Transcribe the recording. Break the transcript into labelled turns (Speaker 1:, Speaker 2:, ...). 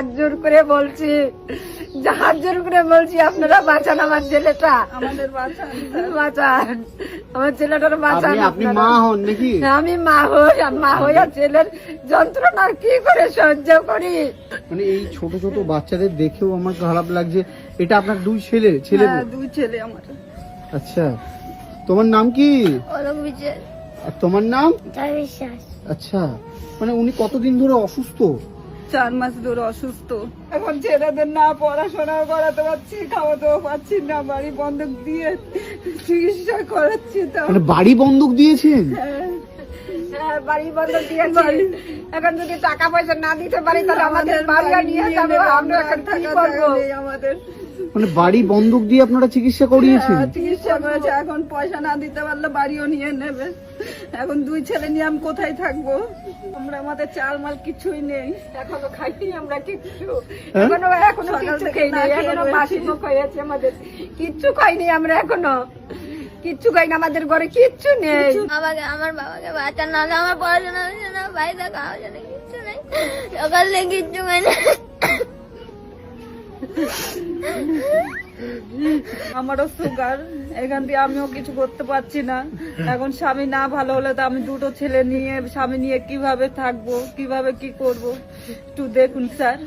Speaker 1: হাত জোর করে বলছি, হাত জোর করে বলছি, আপনারা বাঁচান আমার ছেলেটা, আমাদের বাঁচান, আমার ছেলেটার বাঁচান।
Speaker 2: আপনি মা হন নাকি?
Speaker 1: আমি মা হইয়া ছেলের যন্ত্রণা কি করে সহ্য করি।
Speaker 2: মানে এই ছোট ছোট বাচ্চাদের দেখেও আমার খারাপ লাগছে। এটা আপনার দুই ছেলে?
Speaker 1: দুই ছেলে আমার।
Speaker 2: আচ্ছা, তোমার নাম কি?
Speaker 3: অলোক বিজয়।
Speaker 2: আর তোমার নাম?
Speaker 3: জয় বিশ্বাস।
Speaker 2: আচ্ছা, মানে উনি কতদিন ধরে অসুস্থ?
Speaker 1: 4 মাস ধরে অসুস্থ। এখন ছেলেদের না পড়াশোনা করাতে পারছি, খাওয়াতেও পারছি না, বাড়ি বন্ধক দিয়ে চিকিৎসা করাচ্ছি।
Speaker 2: মানে বাড়ি বন্ধক দিয়েছেন?
Speaker 1: হ্যাঁ, বাড়ি বন্ধক দিয়েছি। এখন যদি টাকা পয়সা না দিতে পারি তাহলে আমাদের বাড়িও নিয়ে যাবে। আমরা এখন কি করবো? আমাদের
Speaker 2: মানে বাড়ি বন্ধক দিয়ে আপনারা চিকিৎসা করিয়েছেন?
Speaker 1: চিকিৎসা করেছে, এখন পয়সা না দিতে পারলে বাড়িও নিয়ে নেবে। এখন দুই ছেলে নিয়ে আমি কোথায় থাকবো? আমরা আমাদের চাল মাল কিছুই নেই, এখনো খাইনি আমরা কিচ্ছু, এখনো কিচ্ছু খাইনি, এখনো বাসি মুখ হয়েছে আমাদের, কিচ্ছু খাইনি আমরা, এখনো কিচ্ছু খাইনি, আমাদের ঘরে কিচ্ছু নেই।
Speaker 3: আমার বাবাকে বাঁচান, নাহলে আমার পড়াশোনা হচ্ছে না, বাড়িতে খাওয়া জন্য কিচ্ছু নেই, সকাল থেকে কিচ্ছু খাই না।
Speaker 1: আমারও সুগার, এখান দিয়ে আমিও কিছু করতে পারছি না। এখন স্বামী না ভালো হলে তো আমি দুটো ছেলে নিয়ে, স্বামী নিয়ে কিভাবে থাকবো, কিভাবে কি করব, একটু দেখুন স্যার।